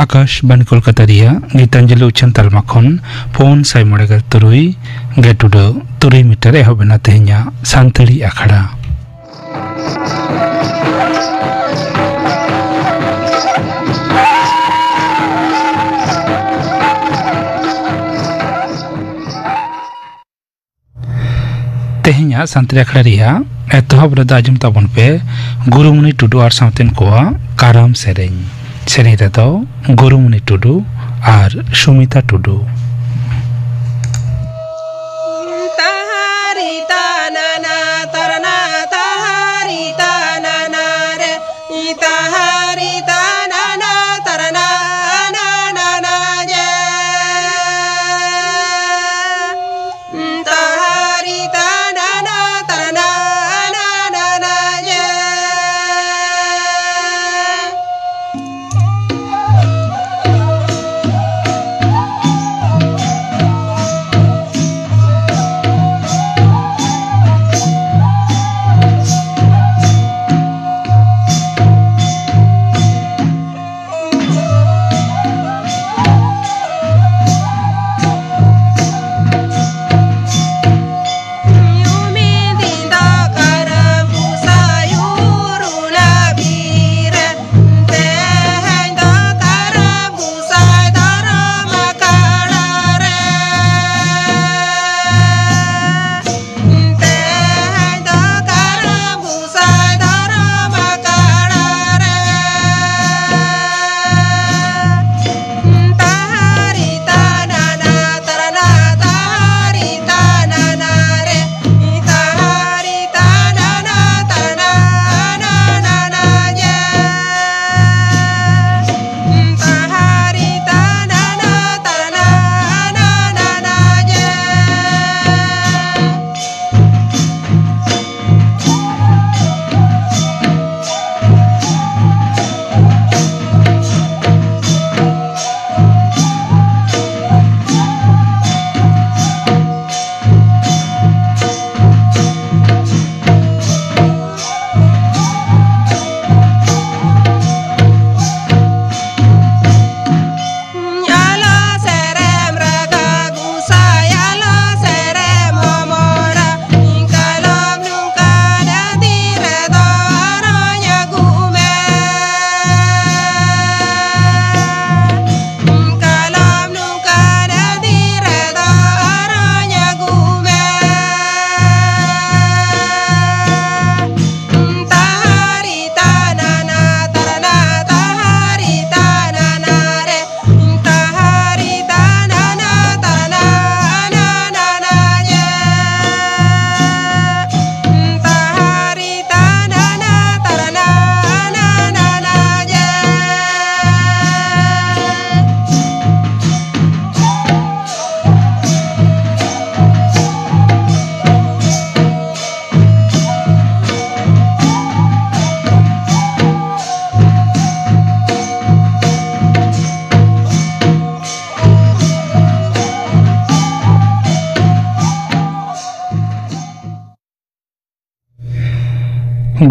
आकाशवाणी कोलकाता गीतांजलि उच्चन तालमा खन फोन साइ मड़ेगल तुरुई गेटुडो तुरुई मीटर एहबना तेहኛ सानताड़ी आखड़ा तेहኛ सानताड़ी आखड़ा रिया एतहब रदा आजम ताबन पे गुरुमुनि टुडू आर सावतेन कोआ काराम सेरेñ सेरेñ रेदो गुरुमुनि टुडू आर सुमिता टुडू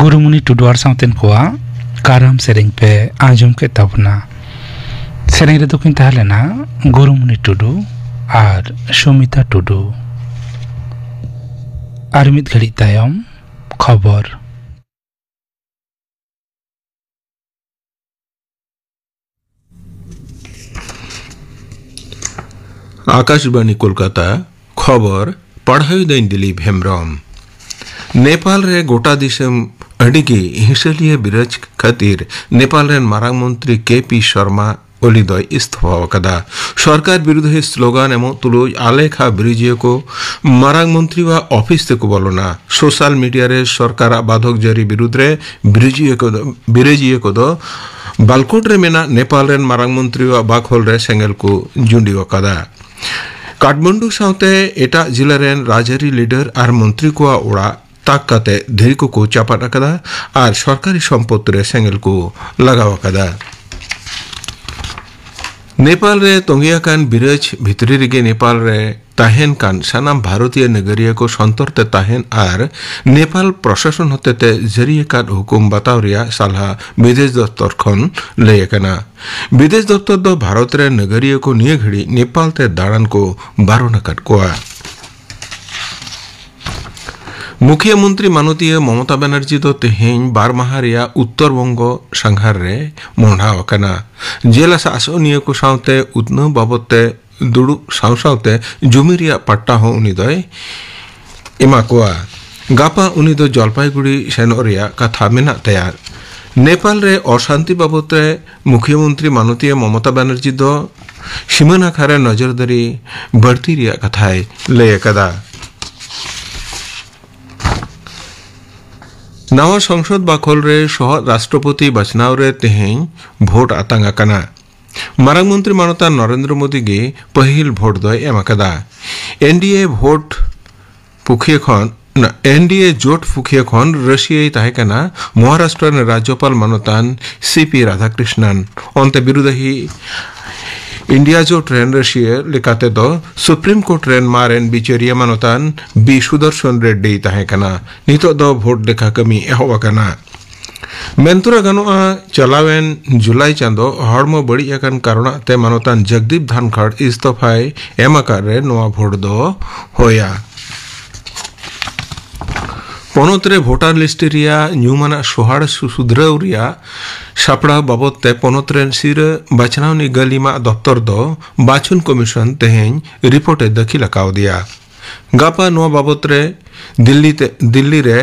गुरुमुनि टुडू आर सावतेन कोआ काराम सेरेñ पे आजम के तबना सेरेñ रे दोकिन ताहलेना गुरुमुनि टुडू आर सुमिता टुडू आर मिद घड़ी तायम खबर आकाशवाणी कोलकाता खबर पढ़ाई दैन दिलीप हेम्ब्रम नेपाल रे गोटा दिसम अडिगी हिंसलिय बिरज खातिर नेपाल रे मारांग मंत्री केपी शर्मा ओलिदय इस्तीफा कदा सरकार विरुद्ध स्लोगान एवं तुलुज आलेखा ब्रिजियो को मारांग मंत्री व ऑफिस ते को बोलना सोशल मीडिया रे सरकार बाधक जारी विरुद्ध रे ब्रिजियो को दो बालकोट रे मेना नेपाल रे मारांग मंत्री व बाखोल रे सेंगल को जुंडी कदा काठमांडू सावते एटा जिला रे राजरी लीडर आर मंत्री को ओड़ा ताक काते धीरी को चापा कदा आर सरकारी सम्पत्ति रे सेंगल को लगावा कदा नेपाल रे तोंगियाकान बिरज भितरी रेगे नेपाल रे ताहेन कान सानाम भारतीय नगरिया को संतरते ताहेन आर नेपाल प्रशासन होते जरिए कान हुकुम बताव रिया सालहा विदेश दफ्तर खन लेयकना विदेश दफ्तर दो भारत रे नगरिया को निये घड़ी नेपाल ते दाड़ान को बारोना काट कोआ मुख्यमंत्री माननीय ममता बनर्जी दो तेहें बारमाहा रिया उत्तर बंगो संघार रे मोढ़ा वकना जेला शासनिय को सावते उतनो बाबते दुड़ु सावते जुमी रिया पट्टा हो उनी दोय इमा कोआ गापा उनी दो जलपाईगुड़ी सेनो रिया कथा मेना तैयार नेपाल रे अशांति बाबते मुख्यमंत्री माननीय ममता बनर्जी दो सीमाना खारे नजरदारी बढ़ती रिया कथाय ले कदा नवा संसद बाखल रे सह राष्ट्रपति बचनाव रे तेहें भोट आतांगा कना मारांग मंत्री मानता नरेंद्र मोदी गे पहिल भोट दय एमाकदा एनडीए भोट पुखिए खन एनडीए जोट फुखिए खन रशिया ताहेकना महाराष्ट्र राज्यपाल मानतान सीपी राधाकृष्णन अंते बिरुदही इंडिया जो ट्रेन रशिया लेकाते दो सुप्रीम कोर्ट ट्रेन मारेन बिचरिया मानतान बी सुदर्शन रेड्डी ताहेकना नितो दो भोट देखा कमी एहोवकना मेंतुरा गनोआ चलावेन जुलाई चांदो हड़मो बड़ी अकन कारणा ते मानतान जगदीप धानखड़ इस्तफाय एमाकार रे नोआ भोट दो होया पनोतरे भोटार लिस्ट रिया न्यूमाना सोहाड़ सुधराव रिया सापड़ा बाबत ते पनोतरेन सिर बचनावनी गलीमा दफ्तर दो बाछुन कमीशन तेहें रिपोर्टे दखिल अकाव दिया गापा नोआ बाबत रे दिल्ली रे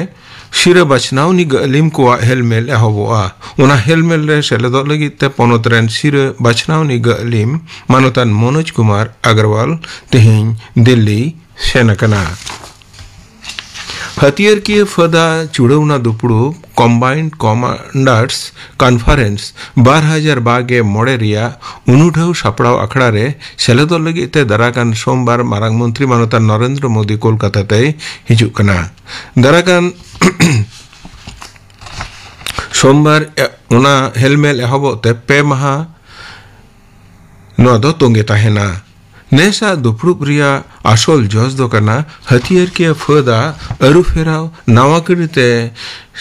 सिर बचनावनी गलीम को हेलमेल एहोबोआ उना हेलमेल रे सेलेदो लगित ते पनोतरेन सिर बचनावनी गलीम मानतान मनोज कुमार अग्रवाल तेहें दिल्ली सेनकना हथियार की फदा चुड़ौना दुपुड़ू कम्बाइंड कमांडर्स कॉन्फ्रेंस 2012 मोड़े रिया उनुढव सापड़ाव अखड़ा रे सेलेदो लगी ते दराकान सोमवार मारांग मंत्री मानता नरेंद्र मोदी कोलकाता ते हिजुक कना दराकान सोमवार उना हेलमेल एहबो ते पे महा नोदो तोंगे ताहेना नेसा दुपड़ुप रिया आसल जज दो कना हथियार के फदा अरुफेराव नावाकड़ीते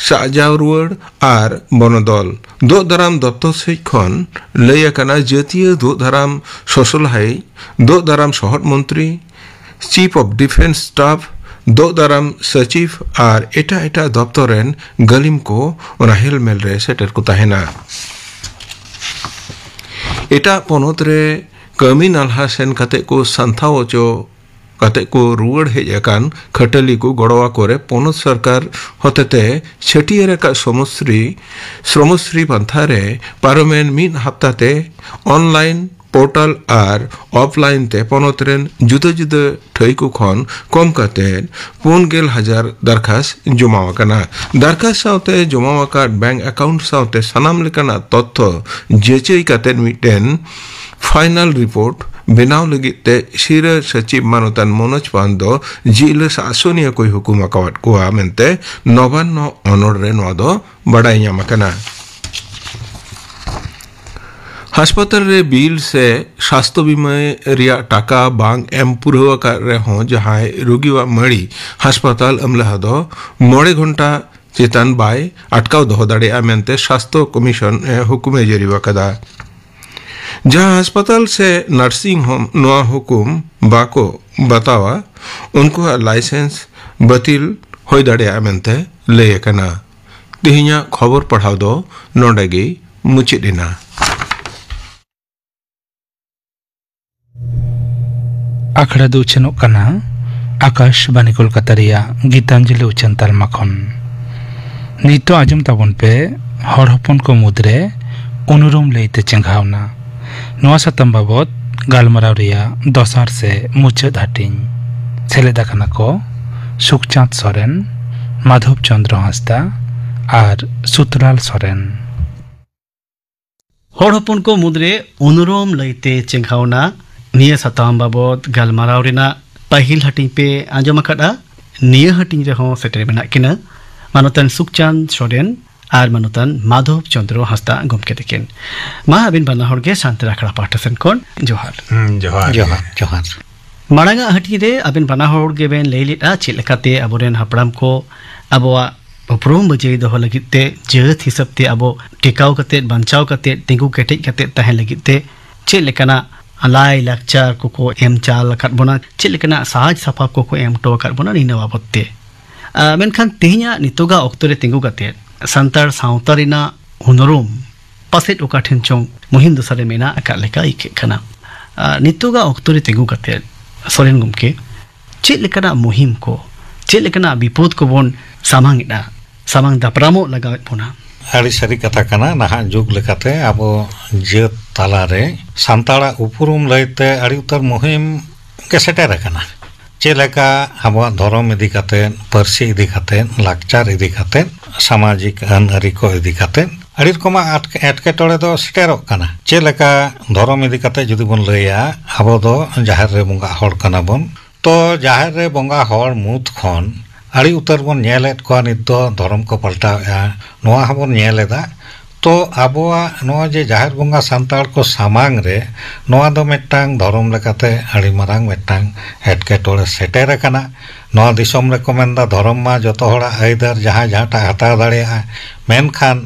साजाव रुआड़ आर बनदल दो दाराम दप्तर से खन लयकना जातीय दो दाराम ससलहाय दो दाराम शहर मंत्री चीफ ऑफ डिफेंस स्टाफ दो दाराम सचिव आर एटा एटा दप्तरेन गलिम को उना हेलमेल रे सेटर को ताहेना एटा पनोत रे कमी नालहा सेन कते को संथाओ चो कते को रुआड़ हेजकान खटली को गड़वा करे पनोत सरकार होतेते छटियर का श्रमश्री पंथारे पारमेन मीन हफ्ताते ऑनलाइन पोर्टल आर ऑफलाइन ते पनोतरेन जुदा जुदा ठईको खन कम कते 4,000 दरखास्त जमावकना दरखास्त सावते जमावका बैंक अकाउंट सावते सनाम लेकना तथ्य जेचई कते मिटेन फाइनल रिपोर्ट बेनाव लगिते शिर सचिव मानतान मनोज पांदो जिले शासनिया कोई हुकुम अकावट कोआ मेंते नवान्न अनोड़ रे नोदो बड़ाई ᱧᱟᱢᱟᱠᱟᱱᱟ हास्पताल रे बिल से स्वास्थ्य बीमा रिया टाका बांग एम पुरवा का रे हो जहां रोगी वा मड़ी हास्पताल अमला दो मोड़े घंटा चेतन बाय अटकाव दो दाड़े मेंते स्वास्थ्य कमीशन हुकुमे जरीवा कदा जहां अस्पताल से नर्सिंग होम नोआ हुकुम बाको बतावा उनको लाइसेंस बतिल होय दाड़े मेंते लेयकना तिहिया खबर पढ़ाव दो नोडेगी मुचिदिना आखड़ा दो उछनो कना आकाशवाणी कोलकाता रिया गीतांजलि उछन तालमा खन नितो आजम ताबन पे हर हपन को मुद्रे अनुरुम लेते चेंघावना नोआ सतम बाबत गालमराव रिया दसार से मुचाद हाटिंग सेलेदा कना को सुखचांद सोरेन माधव चंद्र हांसदा और सुतलाल सोरेन हर हपन को मुद्रे अनुरुम लेते चेंघावना निया सताम बाबत गालमाराव रिना पहिल हाटिंग पे आंजम अकादा निया हाटिंग रे हो सेटर मेना किना मानतान सुखचांद सोरेन आर मानतान माधव चंद्र हांसदा गमके तकिन मा अबिन बाना हरगे शांति राखड़ा पाठसन कोन जोहार जोहार जोहार जोहार माड़ांगा हटी रे अबेन बना होड़ के बेन ले लेटा चेक लेकाते अबोरेन हापड़ाम को अबोआ उपरूम बजे दोह लगिते जेत हिसाब ते अबो टिकाव कते बंचाव कते तिंगु केटेज कते तहे लगिते चेक लेकाना अलाई लाक्चार को एम चाल लकात बोना चेक लेकाना साज सफा को एम टो लकात बोना निना बाबते मेनखान तेहिया नितोगा ऑक्टो रे तिंगु कते संतार सावता रिना उनरुम पासेट ओका ठेन चोंग मुहिम दुसरे मेना अका लेका इके खाना नितोगा ऑक्टो रे तिंगु कते सोरेन गुमके चेक लेकाना मुहिम को चेक लेकाना विपद को बोन सामांगिदा सामांग दापरामो लगावेत बोना आड़ी सारी कथा कना नाहा जुग लेकाते आबो जेत तालारे सांताड़ा उपरुम लैते आड़ी उतर मुहिम के सेटेर कना चेलेका आबो धर्म इदी काते परसी इदी काते लाकचार इदी काते सामाजिक अन आरी को इदी काते आड़ी रकमा एटकेटोड़े दो सेटेरोग कना चेलेका धर्म इदी काते जुदी बोन लैया आबो दो जाहेर रे बंगा हड़ कना बोन तो जाहेर रे बंगा हड़ मुद खन आड़ी उतर बोन नेलेत को नित दो धर्म को पलटावेआ नोआ हबोन नेलेदा तो आबोआ नोआ जे जाहेर बंगा सांताड़ को सामांग रे नोआ दो मिट्टांग धर्म लेकाते आड़ी मारांग मिट्टांग एटकेटोड़े सेटेर कना नोआ दिसोम रे को मेनदा धर्म मा जतो हड़ा आइदार जहां जहांटा हताव दाड़ेया मेनखान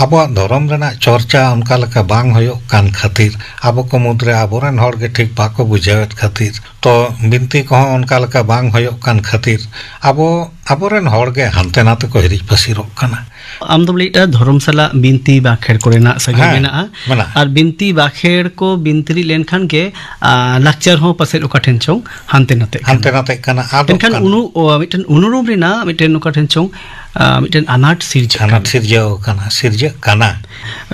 आबोआ धर्म रेना चर्चा उनका लेका बांग होयो कान खातिर आबो को मुद्रे आबोरेन हड़ के ठीक बाको बुझावेत खातिर तो बिनती को उनका लेका बांग होयो कान खातिर आबोरेन हड़ के हानते नाते को हिरिज पसिरोग कना आम तो लेटा धर्मशाला बिनती बाखेर कोरेना सगे मेना और बिनती बाखेर को बिनतरी लेनखान के लाक्चर हो पसेर ओका ठेन चोंग हानते नाते कना एनखान मिटन उनुरुम रेना मिटन ओका ठेन चोंग मिटन अनाट सिरजे कना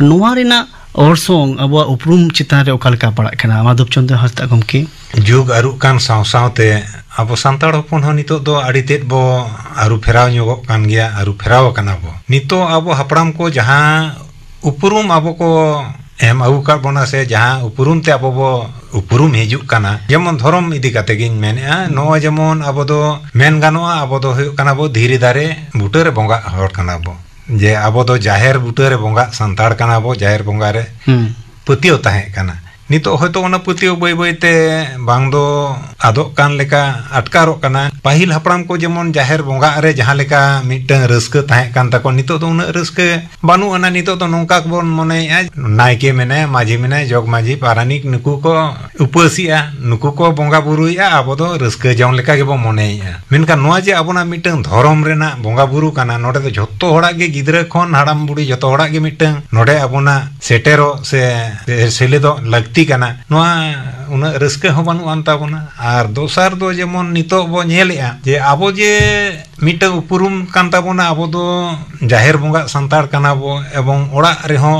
नोआ रेना orsong abo uprum चितान रे ओकाल का पड़ा कना माधव चंद्र हस्ता गमके जुग आरु कान साव सावते अब सांताड़ हपन हो नितो दो आड़ी तेद बो आरु फेराव ᱧᱚᱜᱚᱜ कान गया आरु फेराव कना बो नितो अब हपड़ाम को जहां उपरुम अब को एम आउ का बोना से जहां उपरुम ते अब बो उपरुम हिजुक कना जेमन धर्म इदी काते गिन मेनेआ नो जेमन अब दो मेन गानोआ अब दो हुयु कना बो धीरे दारे बुटे रे बोंगा हड़ कना बो जे अब दो जाहेर बुटे रे बोंगा सांताड़ कना बो जाहेर बोंगा रे पतियो ताहे कना नितो होतो ओना पतियो बय बयते बांग दो आदोक कान लेका अटकारोक कना पाहिल हपड़ाम को जेमन जाहेर बोंगा रे जहां लेका मिटन रस्क ताहे कान तको नितो तो उना रस्क बानु अना नितो तो नोंका बोन मने नायके मेने माजी मेने जोग माजी पारानिक नुकु को उपसिया नुकु को बोंगा बुरुया आबो दो रस्क जाउन लेका गेबो मनेया मेनका नोआ जे आबोना मिटन धर्म रेना बोंगा बुरु काना नोडे तो जत्तो होड़ा गे गिदरा खन हाड़ाम बुड़ी जत्तो होड़ा गे मिटन नोडे आबोना सेटेरो से सेले दो लगती कना नोआ उना रस्क हो बानु अंता बोना आर दोसार दो जेमन नितो बो नेलेआ जे आबो जे मिटन उपरुम कांता बोना आबो दो जाहेर बोंगा सांताड़ कना बो एवं ओड़ा रे हो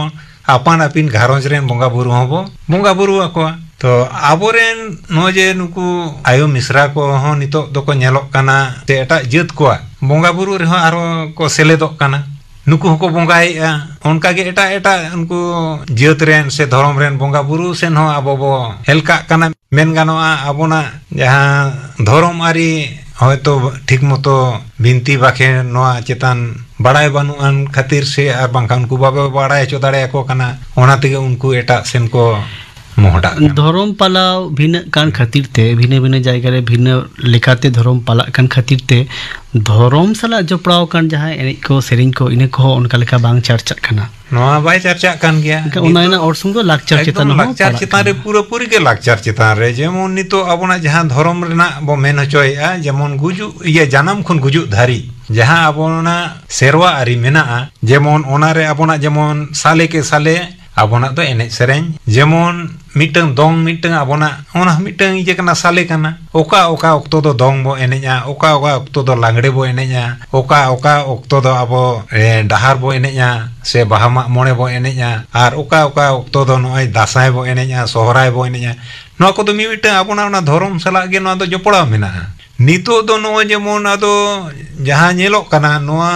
आपान आपिन घारोंज रेन बोंगा बुरु हो बो बोंगा बुरु आकोआ तो आबोरेन नो जे नुकु आयो मिश्रा को हो नितो दोको नेलोक कना ते एटा जेत को बोंगा बुरु रे हो आरो को सेलेदोक कना नुकु को बोंगाएआ उनका के एटा एटा उनको जेत रेन से धर्म रेन बोंगा बुरु सेन हो आबो बो हेलका कना मेन गानोआ आबोना जहां धर्म आरी हयतो ठीक मतो बिनती बाखे नोआ चेतान बड़ाई बानुआन खातिर से आर बांखान को बाबा बड़ाई चो दाड़े को कना ओना तेगे उनको एटा सेन को मोहडा धर्म पालाव भिन्न कान खातिर ते भिन्न भिन्न जायगा रे भिन्न लेखाते धर्म पाला कान खातिर ते धर्म साला जपड़ाव कान जहां एने को सेरिंग को इने को उनका लेखा बांग चर्चा कना नोआ बाय चर्चा कान गया उनायना औरसुंग दो लाक्चर चितान लाक्चर चितान रे पूरा पूरी के लाक्चर चितान रे जेमन नितो आबोना जहां धर्म रेना बो मेन होचोया जेमन गुजु ये जानम खुन गुजु धारी जहां आबोना सेरवा आरी मेना जेमन ओना रे आबोना जेमन साले के साले आबोना तो एने सेरें जेमन मिटंग दोंग मिटंग आबोना ओना मिटंग इजे कना साले कना ओका ओका ऑक्टो दो दोंग बो एनेया ओका ओका ऑक्टो दो लांगड़े बो एनेया ओका ओका ऑक्टो दो आबो डहार बो एनेया से बाहामा मोणे बो एनेया आर ओका ओका ऑक्टो दो नोय दासाय बो एनेया सोहराय बो एनेया नो को तो मिटंग आबोना ओना धर्म सला गे नो दो जपड़ा मेना नितो दो नो जेमन आदो जहां नेलो कना नोआ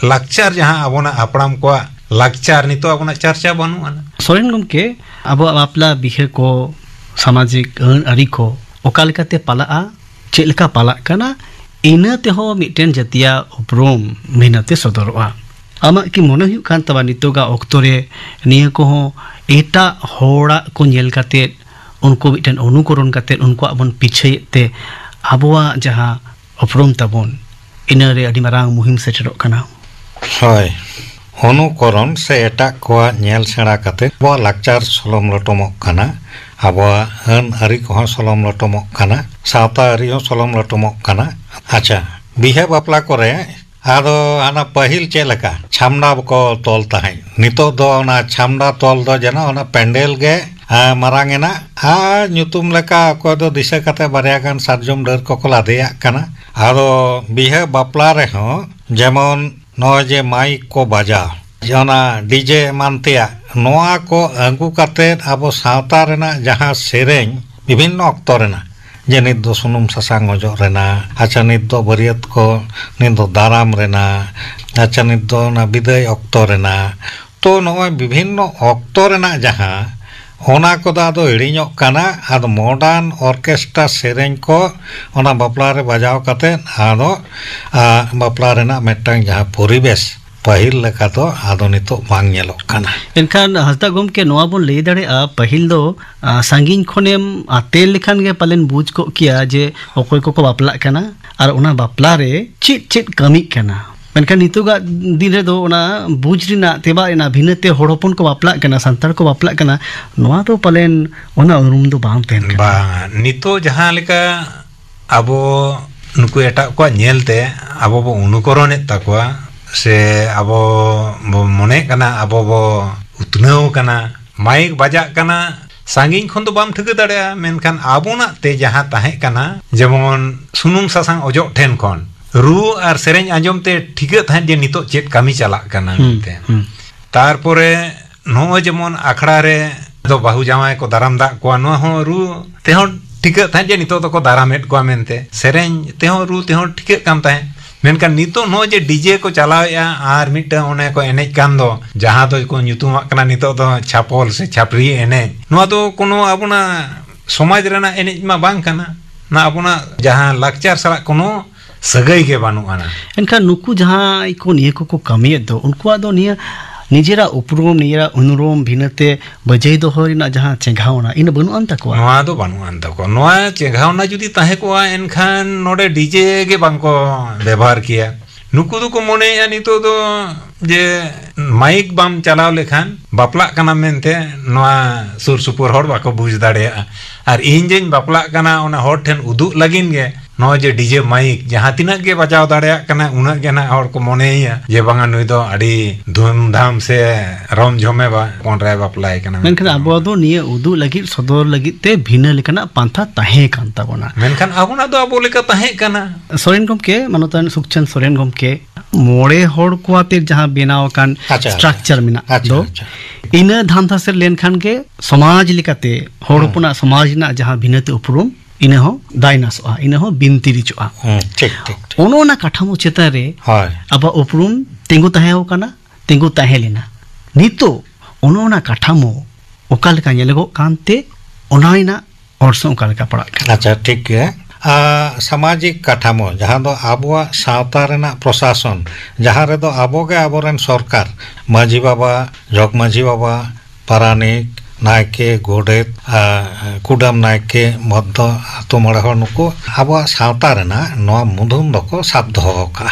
लाक्चर जहां आबोना आपड़ाम को लाक्चार नितो आबोना चर्चा बानुआ सोरेन गमके आबो आपला बिहे को सामाजिक अरी को ओकालकाते पालाआ चेलका पाला कना इनाते हो मिटेन जतिया उपरोम मिनाते सदरवा आमा की मने हुयु कान तबा नितोगा ऑक्टोरे निया को हो एटा होड़ा को नेलकाते उनको मिटन अनुकरण करते उनको अपन पीछे ते आबोआ जहां उपरुम तबन इनरे अडी मारांग मुहिम सेटरोक कना होय अनुकरण से एटा को नेल सेड़ा कते बो लाकचार सलम लटमक कना आबो अन आरि को सलम लटमक कना सावता आरि हो सलम लटमक कना अच्छा बिहे बापला करे आदो आना पहिल चेलका छामना को तोल ताई नितो दो ना छामना तोल दो जना ओना पेंडेल गे मारांगेना आ ᱧᱩᱛᱩᱢ लेका को दो दिशा कते बारया गान सारजम डर को लादेया कना आदो बिहे बापला रे हो जेमन नो जे माइक को बाजा जना डीजे मानतिया नोआ को अंगु कते आबो सावता रेना जहां सेरेñ विभिन्न अक्तो रेना जे नित दो सुनुम सासांग अजो रेना अच्छा नित दो बरियत को नित दो दाराम रेना अच्छा नित दो ना विदाय अक्तो रेना तो नोय विभिन्न अक्तो रेना जहां ओना को दादो हिड़िñok काना आदो मॉडर्न ऑर्केस्ट्रा सेरेñ को ओना बापला रे बजाव कते आदो बापला रेना मेटांग जहां परिवेश पहिल लेका तो आदो नितो बांग नेलोक काना एनखान हसदा गमके नोआ बोन लई दाड़े आ पहिल दो सांगिन खोनेम आतेल लेखान गे पालेन बुझ को किया जे ओकोय को बापला काना आर ओना बापला रे चिट चिट कमी काना मेनखान नितोगा दिन रे दो ओना बुझ रिना तेबा एना भिनते होड़ोपन को बापला काना संतार को बापला काना नोआ तो पालेन ओना उरुम दो बांग तेन बा नितो जहां लेका आबो नुकु एटा को नेलते आबो बो अनुकरणेत ताकोआ से आबो मने कना आबो बो उतनाव कना माइक बजा कना सांगिन खन तो बाम ठिका दाड़े मेनखान आबोना ते जहां ताहे कना जेमन सुनुम सासांग अजो ठेन खन रू और सेरेñ आंजम ते ठिका थान जे नितो चेत कामी चला कना ते तारपरे नो जेमन आखड़ा रे दो बाहु जामाय को दाराम दा को नो हो रू ते हो ठिका थान जे नितो तो को दारामेट को मेनते सेरेñ ते हो रू ते हो ठिका काम ताहे मेनका नितो नो जे डीजे को चलावेया आर मिट ओने को एनेज कान दो जहां तो को ᱧᱩᱛᱩᱢ कना नितो तो छापोल से छापरी एनेज नो तो कोनो आबुना समाज रेना एनेज मा बांग कना ना आबुना जहां लाकचार सला कोनो सगई के बानु आना एनखान नुकु जहां को निये को कमी दो उनको दो निया निजेरा उपरुम निजेरा अनुरुम भिनते बजै दो होरिना जहां चेंघावना इन बनु अंता को नोआ दो बानु अंता को नोआ चेंघावना जुदी ताहे को एनखान नोडे डीजे के बांको व्यवहार किया नुकु दो को मोने या नितो दो जे माइक बाम चलाव लेखान बापला कना मेनते नोआ सुर सुपुर हर बाको बुझ दाड़े आर इन जेन बापला कना ओना हर ठेन उदु लागिन गे नो जे डीजे माइक जहां तिना के बजाव दाड़े कना उना के ना हर को मोनेया जे बांगा नुई दो अड़ी धूमधाम से रम झमे बा कोन रे बापलाय कना मेनखान आबो दो निये उदु लगी सदर लगी ते भिना लेकना पांथा ताहे कान ताबोना मेनखान आबुना दो आबो लेका ताहे कना सोरेन गमके मानोतन सुखचंद सोरेन गमके मोड़े होड़ को आते जहां बेनाव कान स्ट्रक्चर मिना दो इना धांधा से लेन खान के समाज लिकाते होड़पुना समाज ना जहां भिनते उपरुम इने हो दाइनासोआ इने हो बिनती रिचोआ ठीक ठीक ओनोना काठामो चेता रे हाय अब उपरुम तिंगु ताहे हो काना तिंगु ताहे लेना नितो ओनोना काठामो ओकाल का नेलगो कांते ओनाइना औरसो ओकाल का पड़ा अच्छा ठीक है सामाजिक काठामो जहां दो आबुआ सावता रेना प्रशासन जहां रे दो आबोगे आबोरेन सरकार माजी बाबा जग माजी बाबा पारानिक नायके गोडेत कुडाम नायके मध्य आतो मड़े हर नुको आबुआ सावता रेना नोआ मुधुम दको साब दोहो का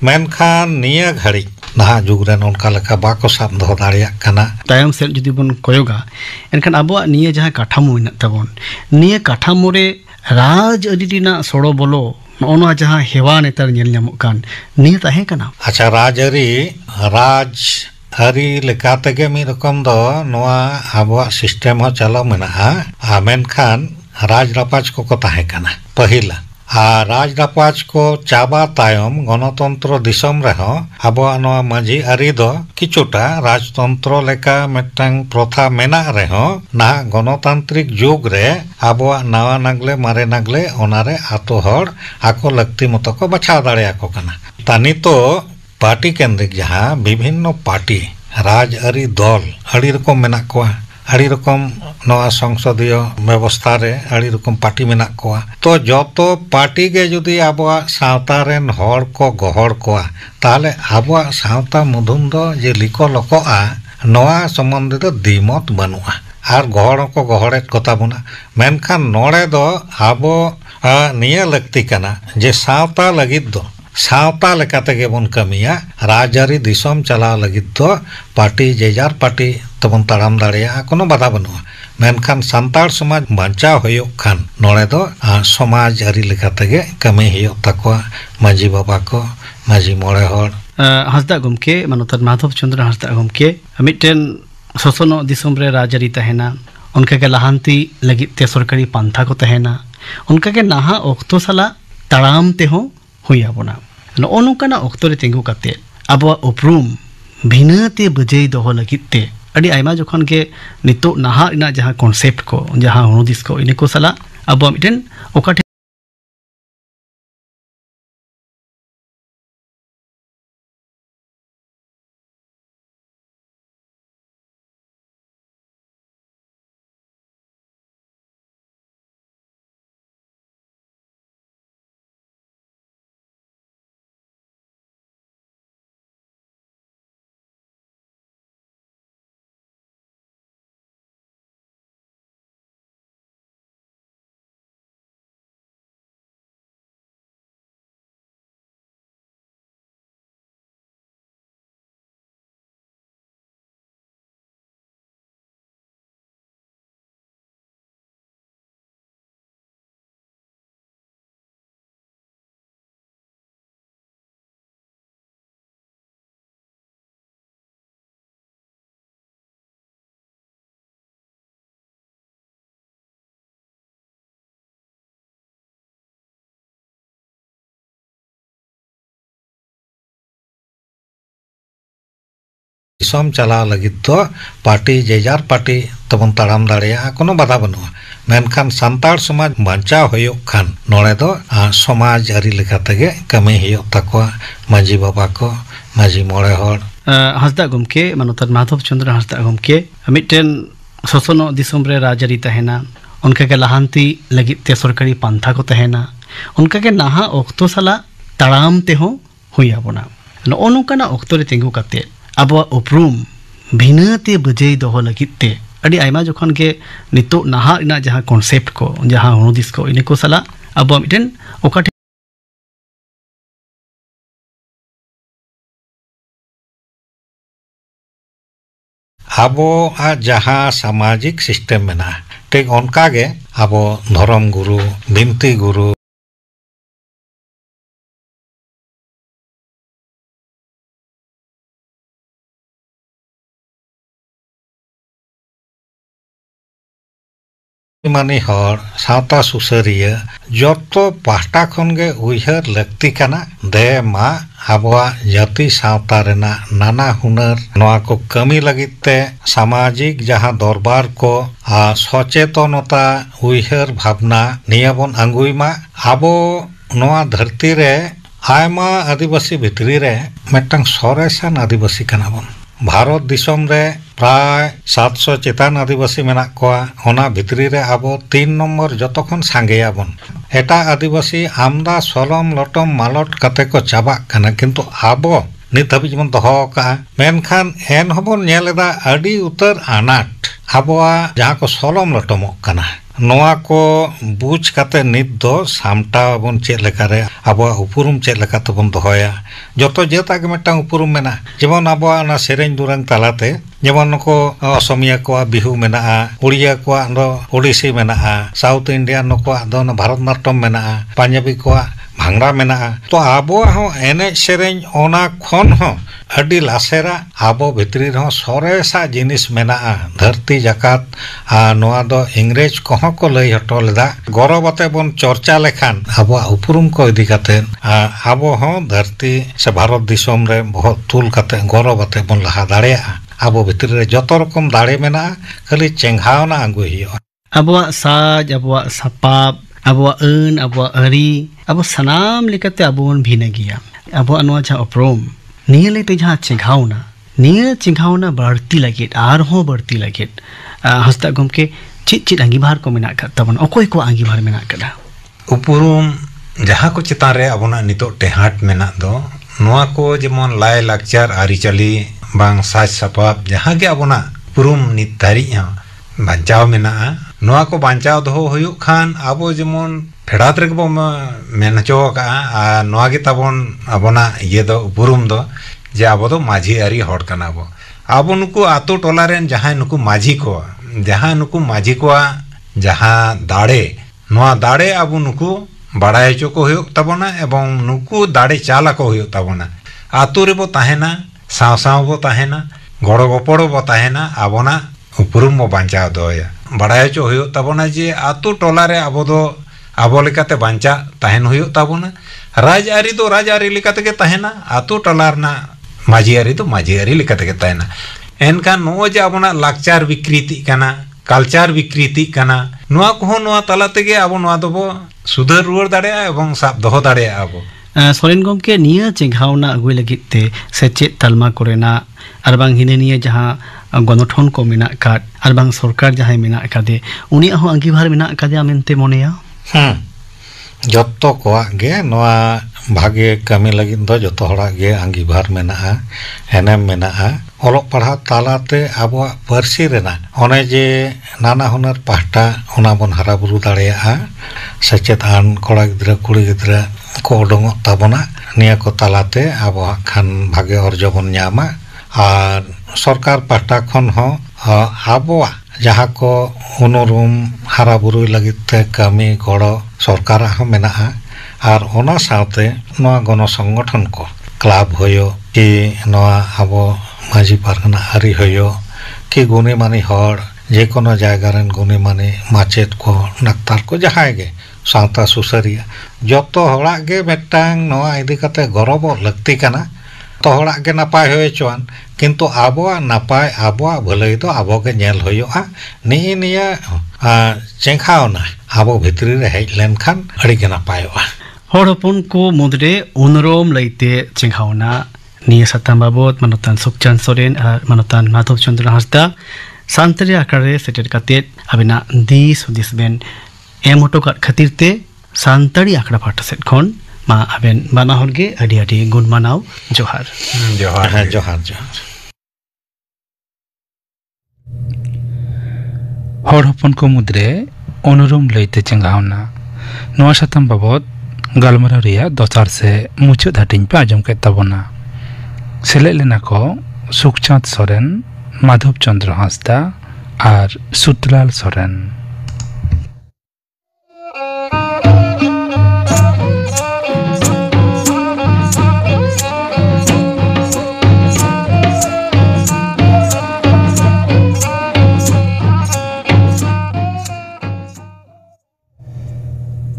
मेनखान निया घड़ी नहा जुग रे नोनका लेका बाको साब दोहो दाड़िया कना तायम सेल जुदी बन कोयोगा एनखान आबुआ निया जहां काठामो इना तबन निया काठामो रे राज अरिना सोड़ो बोलो नोना जहां हेवा नेतार नेल ᱧᱟᱢᱚᱜ ᱠᱟᱱ निया ताहे कना अच्छा राज अरी लेकाते के मी रकम दो नोआ आबुआ सिस्टम हो चलो मेना आ मेनखान राज रापाज को ताहे कना पहिला आ राज रापाज को चाबा तायम गणतंत्र दिसम रहो आबुआ नोआ माझी अरी दो किछुटा राजतंत्र लेका मेटांग प्रथा मेना रहो ना गणतांत्रिक जुग रे आबुआ नावा नागले मारे नागले ओनारे आतो हर आको लगती मतो को बचाव दाड़े आको कना तानी तो पार्टी केंद्रिक जहां विभिन्न पार्टी राज अरी दल अड़ी रकम मेना कोआ अड़ी रकम नवा संसदीय व्यवस्था रे अड़ी रकम पार्टी मेना कोआ तो जतो पार्टी के जुदी आबुआ सावता रेन हर को गहर कोआ ताले आबुआ सावता मुधुम दो जे लिको लकोआ नवा संबंधी दो दिमत बनुआ आर गहड़ को गहड़ेत कोता बुना मेनखान नोड़े दो आबो निया लगती कना जे सावता लगित दो सावता लेकाते के बन कमिया राजारी दिसोम चलाव लगित दो पार्टी जेजार पार्टी तबन ताड़ाम दाड़ेया कोनो बाधा बनुआ मेनखान संताड़ समाज बांचाव होयो खान नोड़े दो समाज आरी लेकाते के कमी होयो तकवा माजी बाबा को माजी मोड़े होड़ हंसदा गमके मानवता माधव चंद्र हंसदा गमके मिट्टन सोसनो दिसोम रे राजारी तहेना उनका के लहांती लगित ते सरकारी पंथा को तहेना उनका के नाहा ओक्तो सला ताड़ाम ते हो हुई आबोना नो नोकाना ओक्तो रे तिंगु काते आबो उपरूम भिनाते बजै दोहो लगित ते अड़ी आयमा जखन के नितो नाहा इना जहां कॉन्सेप्ट को जहां हुनुदिस को इने को सला आबो मिटन ओका दिसोम चलाव लगित दो पार्टी जेजार पार्टी तबन ताड़ाम दाड़ेया कोनो बाधा बनुआ मेनखान संताड़ समाज बांचाव होयो खान नोड़े दो समाज आरी लेकाते के कमी होयो तकवा माजी बाबा को माजी मोड़े होड़ हंसदा गमके मानवता माधव चंद्र हंसदा गमके मिट्टन सोसनो दिसोम रे राजारी तहेना उनका के लहांती लगित ते सरकारी पंथा को तहेना उनका के नाहा ओक्तो सला ताड़ाम ते हो हुई आबोना नो नोकाना ओक्तो रे तिंगु काते आबो उपरूम भिनाते बजै दोहो लगित ते अड़ी आयमा जखन के नितो नाहा इना जहां कॉन्सेप्ट को जहां हुनुदिस को इने को सला आबो मिटन ओका आबो जहां सामाजिक सिस्टम मेना ठीक उनका गे आबो धर्म गुरु बिनती गुरु मानी हर सावता सुसरिया जोतो पाहटा खन गे उइहर लगती कना दे मा आबोआ जाति सावता रेना नाना हुनर नोआ को कमी लगिते सामाजिक जहां दरबार को सचेतनता उइहर भावना नियाबन अंगुइमा आबो नोआ धरती रे आयमा आदिवासी भितरी रे मेटंग सोरेसान आदिवासी कनाबन भारत दिसोम रे प्राय 700 चेतान आदिवासी मेना कोआ होना भितरी रे आबो 3 नंबर जतखन सांगेयाबन एटा आदिवासी आमदा सलम लटम मालट कते को चाबा कना किंतु आबो नित हाबि जमन दोहो का मेनखान एन हबन नेलेदा अडी उतर आनाट आबोआ जहां को सलम लटमक कना नोआ को बुझ कते नित दो सामटा बन चेक लेकारे आबो उपरुम चेक लेका तबन दोहया जतो जेता के मेटा उपरुम मेना जेमन आबो ना सेरेन दुरंग तालाते जेमन को असमिया को बिहु मेना उड़िया को दो ओडिसी मेना साउथ इंडियन को दो भारत नाट्यम मेना पंजाबी को भांगड़ा मेना तो आबो हो एने सेरेन ओना खन हो अडी लासेरा आबो भितरी हो सोरेसा जिनिस मेना धरती जाकात नोआ दो इंग्रेज कहो को लई हटो लेदा गौरवते बन चर्चा लेखान आबो उपरुम को इदी काते आबो हो धरती से भारत दिसोम रे बहुत तुल काते गौरवते बन लहा दाड़ेया आबो भितरी रे जतो रकम दाड़े मेना खाली चेंघावना आंगु हियो आबो साज आबो सपाप आबो अन आबो अरी आबो सनाम लेकाते आबोन भिना गिया आबो नोआ जा उपरुम निये लेते जहां चिंघावना बढ़ती लगे आर हो बढ़ती लगे हंसदा गमके चित अंगीभार को मेना का तबन अकोय को अंगीभार मेना कदा उपरुम जहां को चितान रे अबोना नितो टेहाट मेना दो नोआ को जेमन लाय लाक्चर आरिचली बांग साज सपाब जहां के अबोना उपरुम नित धारी bancao mena noa ko bancao doho huyuk khan abo jemon phedat rege bo men hocho ka noa ge tabon abona ye do upurum do je abo do माझी ari hor kana abo nuku ato tola ren jahan nuku माझी ko jahan dare noa dare abo nuku badai hocho ko huyuk tabona ebong nuku dare chala ko huyuk tabona ato re bo tahena saw saw bo tahena goro goporo bo tahena abona upurum bo bancao doya badai hocho huyuk tabona je ato tola re abo do abo lekate banca tahen huyuk tabona raj ari do raj ari lekate ge tahena ato tolar na माझी ari do माझी ari lekate ge tahena enkan no je abona lakchar vikriti kana culture vikriti kana noa ko noa talate ge abo noa do bo sudhar ruar dare ebong sab doho dare abo Soren gomke niya cenghauna agui lagit te sechet talma korena arbang hine niya jaha gonothon ko menak kat arbang sorkar jaha menak kade uni aho angibhar menak kade amente moneya joto ko ge noa bhage kami lagi do joto horak ge angibhar menaa enem menaa olok parha talate abo parsi rena one je nana hunar pahta ona bon hara buru dareya sechetan kora gidra kuri gidra ko odongok tabona niya ko talate abo khan bhage orjo bon nyama ar sorkar pahta khon ho abo jaha ko unurum hara buru lagit te kami goro sorkar ho menaa ar ona saute noa gono songgothon ko club hoyo ki noa abo माझी पारगना आरी होयो कि गुनी मानी हर जे कोनो जायगा rain गुनी मानी माचेत को डाक्तार को जहाय गे सावता सुसरिया जतो हड़ा गे मेटांग नोआ इदी कते गरब लगती काना तो हड़ा गे नापाय होय चोन किंतु आबोआ नापाय आबोआ भलाई तो आबो गे नेल होयोआ नि निया चेंखावना आबो भितरी रे हेज लेनखान अड़ी गे नापायोआ hor hopon ko mudre unorom laite cenghauna niya satam babot manutan Sukchan Soren ar manutan Madhop Chandra Hasda santri akare seter katet abina dis hudis ben emoto kat khatirte santari akra pata set khon ma aben bana horge adi adi gun manau johar johar hor hopon ko mudre onorom leite cenghauna noa satam babot galmara reya dosar se muchut hatin pa ajom ke tabona select लेना को सुखचांद सोरेन माधव चंद्र हांसदा और सुतलाल सोरेन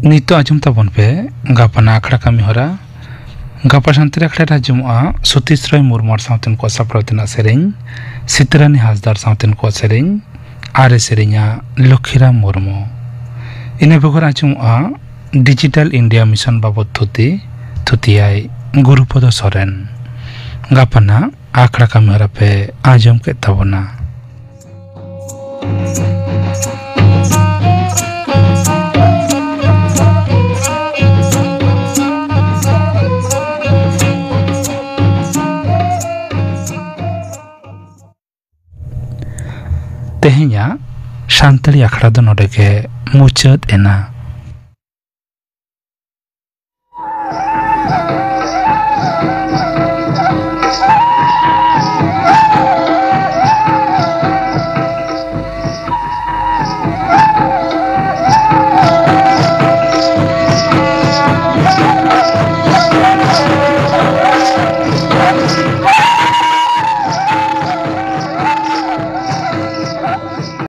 नितो आजम ताबन पे गापना आखड़ा कमी होरा गापा शांति आखड़ा राजमुआ सुतीश्रय मुर्मर सावतेन को सप्रावतना सेरें सितरानी हासदार सावतेन को सेरें आरे सेरेंया लखीराम मुर्मू इने बगर आजमुआ डिजिटल इंडिया मिशन बाबत थुतियाय गुरुपद सोरेन गापना आखड़ा कमी होरा पे आजम के ताबना तेहैया शांतली आखड़ा दो नोडे के मुचाद एना